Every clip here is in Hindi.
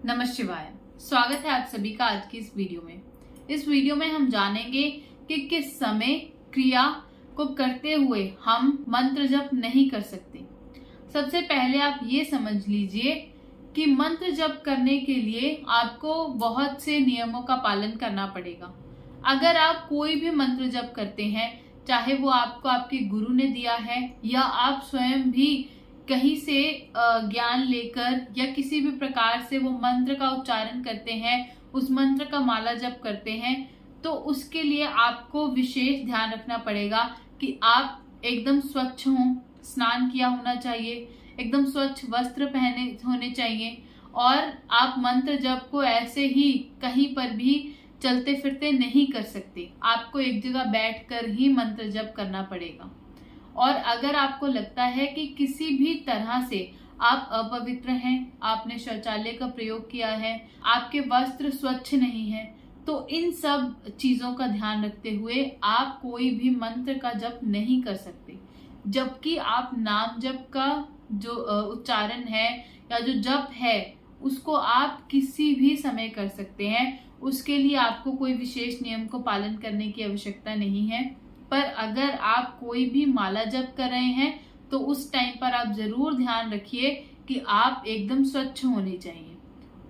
नमः शिवाय। स्वागत है आप सभी का आज की इस वीडियो में। इस वीडियो में हम जानेंगे कि किस समय क्रिया को करते हुए हम मंत्र जप नहीं कर सकते। सबसे पहले आप ये समझ लीजिए कि मंत्र जप करने के लिए आपको बहुत से नियमों का पालन करना पड़ेगा। अगर आप कोई भी मंत्र जप करते हैं, चाहे वो आपको आपके गुरु ने दिया है या आप स्वयं भी कहीं से ज्ञान लेकर या किसी भी प्रकार से वो मंत्र का उच्चारण करते हैं, उस मंत्र का माला जप करते हैं, तो उसके लिए आपको विशेष ध्यान रखना पड़ेगा कि आप एकदम स्वच्छ हों, स्नान किया होना चाहिए, एकदम स्वच्छ वस्त्र पहने होने चाहिए और आप मंत्र जप को ऐसे ही कहीं पर भी चलते फिरते नहीं कर सकते। आपको एक जगह बैठकर ही मंत्र जप करना पड़ेगा। और अगर आपको लगता है कि किसी भी तरह से आप अपवित्र हैं, आपने शौचालय का प्रयोग किया है, आपके वस्त्र स्वच्छ नहीं है, तो इन सब चीजों का ध्यान रखते हुए आप कोई भी मंत्र का जप नहीं कर सकते। जबकि आप नाम जप का जो उच्चारण है या जो जप है उसको आप किसी भी समय कर सकते हैं। उसके लिए आपको कोई विशेष नियम को पालन करने की आवश्यकता नहीं है। पर अगर आप कोई भी माला जप कर रहे हैं तो उस टाइम पर आप जरूर ध्यान रखिए कि आप एकदम स्वच्छ होने चाहिए।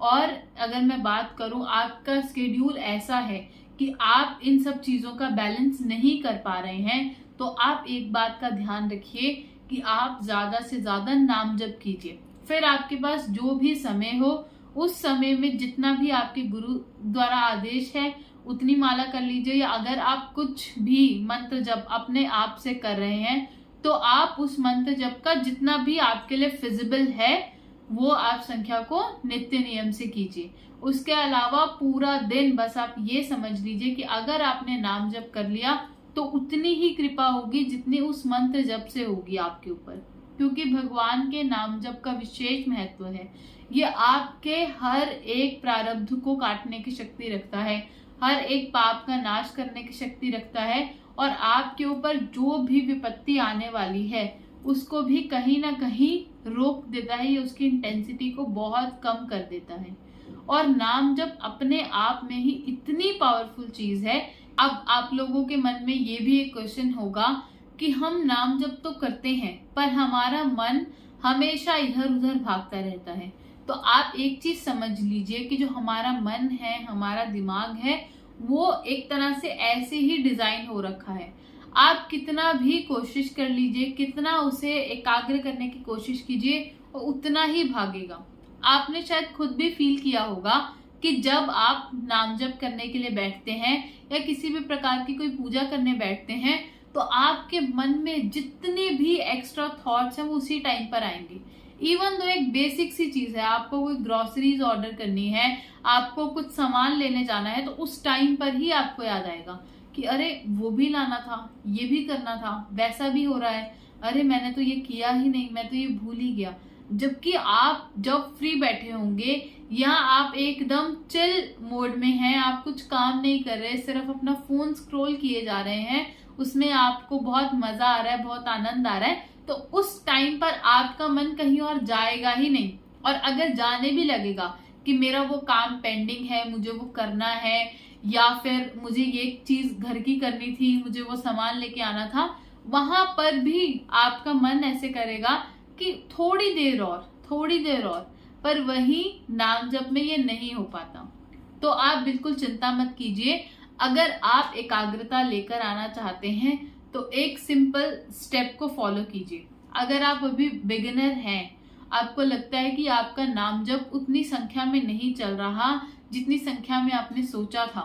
और अगर मैं बात करूं, आपका स्केड्यूल ऐसा है कि आप इन सब चीजों का बैलेंस नहीं कर पा रहे हैं, तो आप एक बात का ध्यान रखिए कि आप ज्यादा से ज्यादा नाम जप कीजिए। फिर आपके पास जो भी समय हो, उस समय में जितना भी आपके गुरु द्वारा आदेश है उतनी माला कर लीजिए। या अगर आप कुछ भी मंत्र जप अपने आप से कर रहे हैं तो आप उस मंत्र जप का जितना भी आपके लिए फिजिबल है वो आप संख्या को नित्य नियम से कीजिए। उसके अलावा पूरा दिन बस आप ये समझ लीजिए कि अगर आपने नाम जप कर लिया तो उतनी ही कृपा होगी जितनी उस मंत्र जप से होगी आपके ऊपर, क्योंकि भगवान के नाम जप का विशेष महत्व है। ये आपके हर एक प्रारब्ध को काटने की शक्ति रखता है, हर एक पाप का नाश करने की शक्ति रखता है और आपके ऊपर जो भी विपत्ति आने वाली है उसको भी कहीं ना कहीं रोक देता है। ये उसकी इंटेंसिटी को बहुत कम कर देता है। और नाम जप अपने आप में ही इतनी पावरफुल चीज है। अब आप लोगों के मन में ये भी एक क्वेश्चन होगा कि हम नाम जप तो करते हैं पर हमारा मन हमेशा इधर उधर भागता रहता है। तो आप एक चीज समझ लीजिए कि जो हमारा मन है, हमारा दिमाग है, वो एक तरह से ऐसे ही डिजाइन हो रखा है। आप कितना भी कोशिश कर लीजिए, कितना उसे एकाग्र करने की कोशिश कीजिए, वो उतना ही भागेगा। आपने शायद खुद भी फील किया होगा कि जब आप नाम जप करने के लिए बैठते हैं या किसी भी प्रकार की कोई पूजा करने बैठते हैं तो आपके मन में जितने भी एक्स्ट्रा थॉट्स हैं वो उसी टाइम पर आएंगे। इवन दो एक बेसिक सी चीज है, आपको कोई ग्रोसरीज ऑर्डर करनी है, आपको कुछ सामान लेने जाना है, तो उस टाइम पर ही आपको याद आएगा कि अरे वो भी लाना था, ये भी करना था, वैसा भी हो रहा है, अरे मैंने तो ये किया ही नहीं, मैं तो ये भूल ही गया। जबकि आप जब फ्री बैठे होंगे या आप एकदम चिल मोड में हैं, आप कुछ काम नहीं कर रहे, सिर्फ अपना फोन स्क्रॉल किए जा रहे हैं, उसमें आपको बहुत मजा आ रहा है, बहुत आनंद आ रहा है, तो उस टाइम पर आपका मन कहीं और जाएगा ही नहीं। और अगर जाने भी लगेगा कि मेरा वो काम पेंडिंग है, मुझे वो करना है, या फिर मुझे ये चीज घर की करनी थी, मुझे वो सामान लेके आना था, वहां पर भी आपका मन ऐसे करेगा कि थोड़ी देर और, पर वही नाम जप में ये नहीं हो पाता। तो आप बिल्कुल चिंता मत कीजिए। अगर आप एकाग्रता लेकर आना चाहते हैं तो एक सिंपल स्टेप को फॉलो कीजिए। अगर आप अभी बिगिनर हैं, आपको लगता है कि आपका नाम जप उतनी संख्या में नहीं चल रहा जितनी संख्या में आपने सोचा था,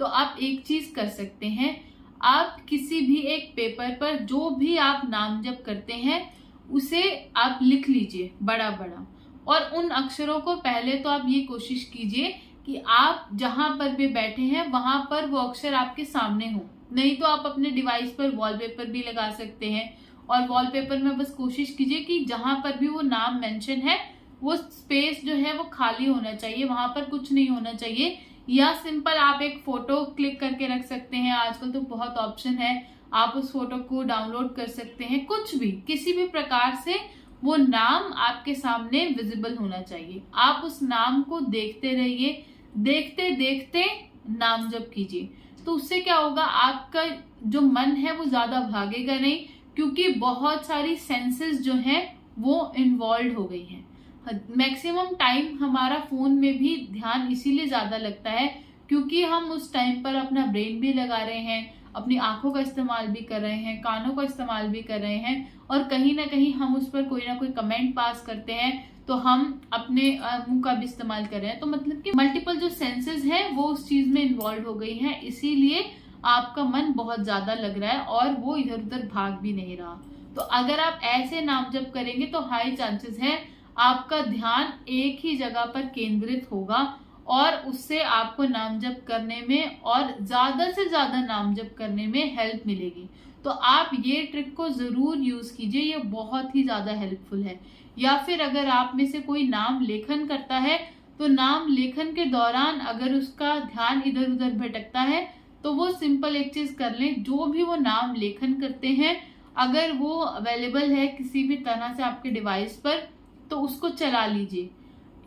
तो आप एक चीज कर सकते हैं। आप किसी भी एक पेपर पर जो भी आप नाम जप करते हैं उसे आप लिख लीजिए बड़ा बड़ा, और उन अक्षरों को पहले तो आप ये कोशिश कीजिए कि आप जहां पर भी बैठे हैं वहां पर वो अक्षर आपके सामने हो। नहीं तो आप अपने डिवाइस पर वॉलपेपर भी लगा सकते हैं, और वॉलपेपर में बस कोशिश कीजिए कि जहां पर भी वो नाम मेंशन है वो स्पेस जो है वो खाली होना चाहिए, वहां पर कुछ नहीं होना चाहिए। या सिंपल आप एक फोटो क्लिक करके रख सकते हैं, आजकल तो बहुत ऑप्शन है, आप उस फोटो को डाउनलोड कर सकते हैं। कुछ भी, किसी भी प्रकार से वो नाम आपके सामने विजिबल होना चाहिए। आप उस नाम को देखते रहिए, देखते देखते नाम जप कीजिए। तो उससे क्या होगा, आपका जो मन है वो ज्यादा भागेगा नहीं, क्योंकि बहुत सारी सेंसेस जो हैं वो इन्वॉल्व हो गई हैं। मैक्सिमम टाइम हमारा फोन में भी ध्यान इसीलिए ज्यादा लगता है क्योंकि हम उस टाइम पर अपना ब्रेन भी लगा रहे हैं, अपनी आंखों का इस्तेमाल भी कर रहे हैं, कानों का इस्तेमाल भी कर रहे हैं, और कहीं ना कहीं हम उस पर कोई ना कोई कमेंट पास करते हैं, तो हम अपने मुंह का भी इस्तेमाल कर रहे हैं। तो मतलब कि मल्टीपल जो सेंसेस हैं वो उस चीज में इन्वॉल्व हो गई हैं, इसीलिए आपका मन बहुत ज्यादा लग रहा है और वो इधर उधर भाग भी नहीं रहा। तो अगर आप ऐसे नाम जप करेंगे तो हाई चांसेस है आपका ध्यान एक ही जगह पर केंद्रित होगा और उससे आपको नाम जप करने में और ज्यादा से ज्यादा नाम जप करने में हेल्प मिलेगी। तो आप ये ट्रिक को जरूर यूज कीजिए, ये बहुत ही ज्यादा हेल्पफुल है। या फिर अगर आप में से कोई नाम लेखन करता है तो नाम लेखन के दौरान अगर उसका ध्यान इधर उधर भटकता है तो वो सिंपल एक चीज कर लें, जो भी वो नाम लेखन करते हैं अगर वो अवेलेबल है किसी भी तरह से आपके डिवाइस पर तो उसको चला लीजिए।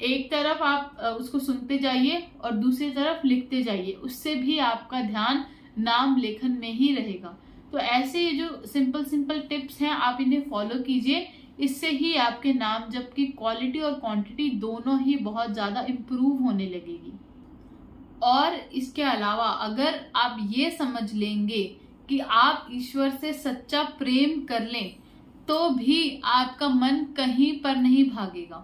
एक तरफ आप उसको सुनते जाइए और दूसरी तरफ लिखते जाइए, उससे भी आपका ध्यान नाम लेखन में ही रहेगा। तो ऐसे ये जो सिंपल सिंपल टिप्स हैं आप इन्हें फॉलो कीजिए, इससे ही आपके नाम जप की क्वालिटी और क्वांटिटी दोनों ही बहुत ज्यादा इम्प्रूव होने लगेगी। और इसके अलावा अगर आप ये समझ लेंगे कि आप ईश्वर से सच्चा प्रेम कर लें तो भी आपका मन कहीं पर नहीं भागेगा,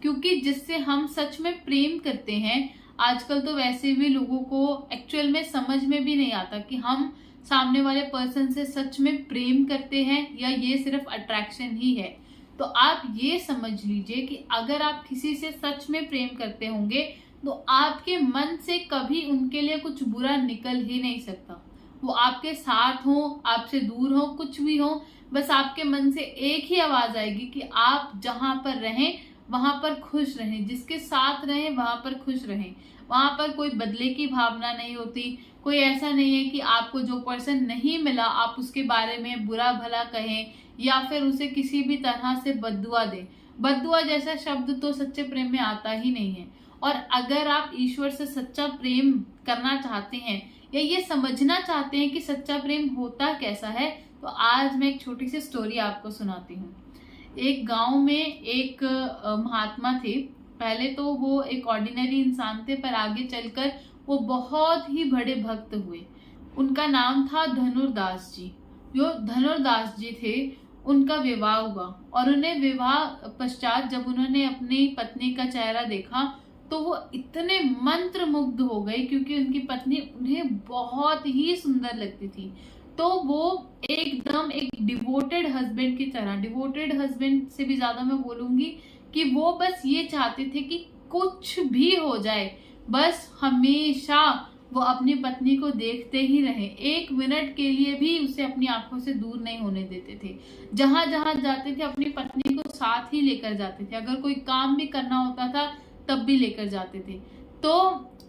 क्योंकि जिससे हम सच में प्रेम करते हैं, आजकल तो वैसे भी लोगों को एक्चुअल में समझ में भी नहीं आता कि हम सामने वाले पर्सन से सच में प्रेम करते हैं या ये सिर्फ अट्रैक्शन ही है। तो आप ये समझ लीजिए कि अगर आप किसी से सच में प्रेम करते होंगे तो आपके मन से कभी उनके लिए कुछ बुरा निकल ही नहीं सकता। वो आपके साथ हो, आपसे दूर हो, कुछ भी हो, बस आपके मन से एक ही आवाज आएगी कि आप जहां पर रहें वहां पर खुश रहें, जिसके साथ रहें वहां पर खुश रहें। वहां पर कोई बदले की भावना नहीं होती, कोई ऐसा नहीं है कि आपको जो पर्सन नहीं मिला आप उसके बारे में बुरा भला कहें या फिर उसे किसी भी तरह से बद्दुआ दें। बद्दुआ जैसा शब्द तो सच्चे प्रेम में आता ही नहीं है। और अगर आप ईश्वर से सच्चा प्रेम करना चाहते हैं या ये समझना चाहते हैं कि सच्चा प्रेम होता कैसा है, तो आज मैं एक छोटी सी स्टोरी आपको सुनाती हूँ। एक गांव में एक महात्मा थे। पहले तो वो एक ऑर्डिनरी इंसान थे, पर आगे चलकर वो बहुत ही बड़े भक्त हुए। उनका नाम था धनुर्दास जी। जो धनुर्दास जी थे उनका विवाह हुआ और उन्हें विवाह पश्चात जब उन्होंने अपनी पत्नी का चेहरा देखा तो वो इतने मंत्र मुग्ध हो गए, क्योंकि उनकी पत्नी उन्हें बहुत ही सुंदर लगती थी। तो वो एकदम एक डिवोटेड हस्बैंड की तरह, डिवोटेड हस्बैंड से भी ज्यादा मैं बोलूंगी कि वो बस ये चाहते थे कि कुछ भी हो जाए, बस हमेशा वो अपनी पत्नी को देखते ही रहे, एक मिनट के लिए भी उसे अपनी आंखों से दूर नहीं होने देते थे। जहां जहां जाते थे अपनी पत्नी को साथ ही लेकर जाते थे, अगर कोई काम भी करना होता था तब भी लेकर जाते थे। तो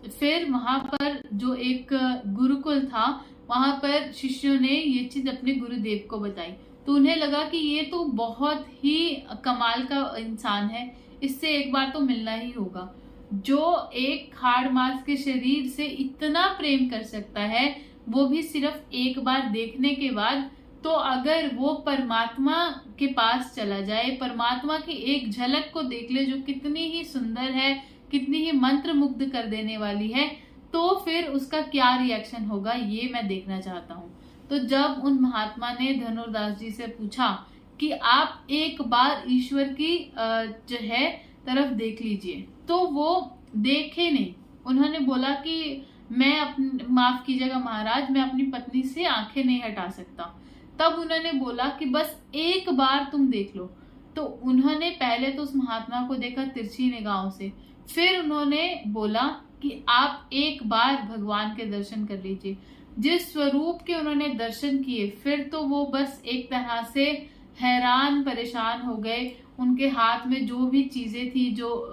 फिर वहां पर जो एक गुरुकुल था वहां पर शिष्यों ने ये चीज अपने गुरुदेव को बताई, तो उन्हें लगा कि ये तो बहुत ही कमाल का इंसान है, इससे एक बार तो मिलना ही होगा। जो एक हाड़ मांस के शरीर से इतना प्रेम कर सकता है वो भी सिर्फ एक बार देखने के बाद, तो अगर वो परमात्मा के पास चला जाए, परमात्मा की एक झलक को देख ले जो कितनी ही सुंदर है, कितनी ही मंत्र मुग्ध कर देने वाली है, तो फिर उसका क्या रिएक्शन होगा ये मैं देखना चाहता हूँ। तो जब उन महात्मा ने धनुर्दास जी से पूछा कि आप एक बार ईश्वर की जो है तरफ देख लीजिए, तो वो देखे नहीं। उन्होंने बोला कि मैं माफ कीजिएगा महाराज, मैं अपनी पत्नी से आंखें नहीं हटा सकता। तब उन्होंने बोला कि बस एक बार तुम देख लो। तो उन्होंने पहले तो उस महात्मा को देखा तिरछी निगाहों से, फिर उन्होंने बोला कि आप एक बार भगवान के दर्शन कर लीजिए। जिस स्वरूप के उन्होंने दर्शन किए, फिर तो वो बस एक तरह से हैरान परेशान हो गए। उनके हाथ में जो भी चीजें थी, जो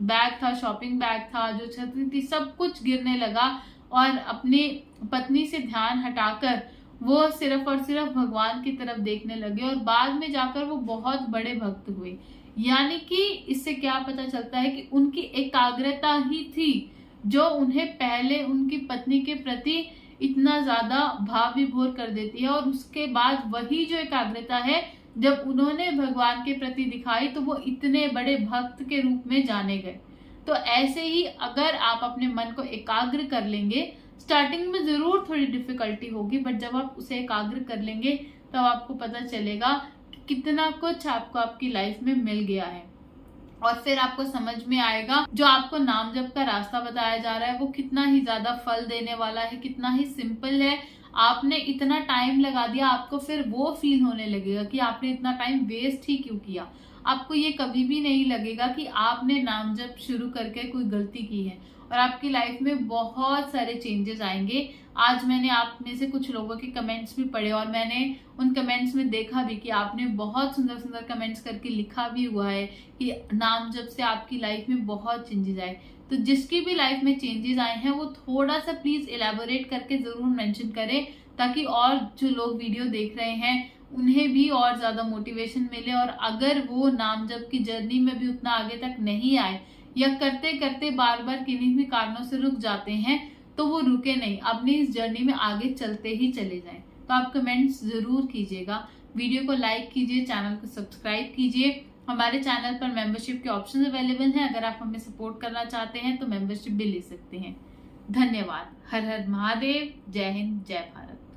बैग था, शॉपिंग बैग था, जो छतरी थी, सब कुछ गिरने लगा और अपनी पत्नी से ध्यान हटाकर वो सिर्फ और सिर्फ भगवान की तरफ देखने लगे और बाद में जाकर वो बहुत बड़े भक्त हुए। यानी कि इससे क्या पता चलता है कि उनकी एकाग्रता ही थी जो उन्हें पहले उनकी पत्नी के प्रति इतना ज्यादा भाव विभोर कर देती है, और उसके बाद वही जो एकाग्रता है जब उन्होंने भगवान के प्रति दिखाई तो वो इतने बड़े भक्त के रूप में जाने गए। तो ऐसे ही अगर आप अपने मन को एकाग्र कर लेंगे, स्टार्टिंग में जरूर थोड़ी डिफिकल्टी होगी, बट जब आप उसे एकाग्र कर लेंगे तब आपको पता चलेगा कि कितना कुछ आपको आपकी लाइफ में मिल गया है। और फिर आपको समझ में आएगा जो आपको नाम जप का रास्ता बताया जा रहा है वो कितना ही ज्यादा फल देने वाला है, कितना ही सिंपल है। आपने इतना टाइम लगा दिया, आपको फिर वो फील होने लगेगा कि आपने इतना टाइम वेस्ट ही क्यों किया। आपको ये कभी भी नहीं लगेगा कि आपने नाम जप शुरू करके कोई गलती की है, और आपकी लाइफ में बहुत सारे चेंजेस आएंगे। आज मैंने आप में से कुछ लोगों के कमेंट्स भी पढ़े और मैंने उन कमेंट्स में देखा भी कि आपने बहुत सुंदर सुंदर कमेंट्स करके लिखा भी हुआ है कि नाम जप से आपकी लाइफ में बहुत चेंजेस आए। तो जिसकी भी लाइफ में चेंजेस आए हैं वो थोड़ा सा प्लीज एलैबोरेट करके जरूर मेंशन करें, ताकि और जो लोग वीडियो देख रहे हैं उन्हें भी और ज्यादा मोटिवेशन मिले। और अगर वो नाम जप की जर्नी में भी उतना आगे तक नहीं आए या करते करते बार बार किन्हीं भी कारणों से रुक जाते हैं, तो वो रुके नहीं, अपनी इस जर्नी में आगे चलते ही चले जाएं। तो आप कमेंट्स जरूर कीजिएगा, वीडियो को लाइक कीजिए, चैनल को सब्सक्राइब कीजिए। हमारे चैनल पर मेंबरशिप के ऑप्शन अवेलेबल हैं, अगर आप हमें सपोर्ट करना चाहते हैं तो मेंबरशिप भी ले सकते हैं। धन्यवाद। हर हर महादेव। जय हिंद, जय भारत।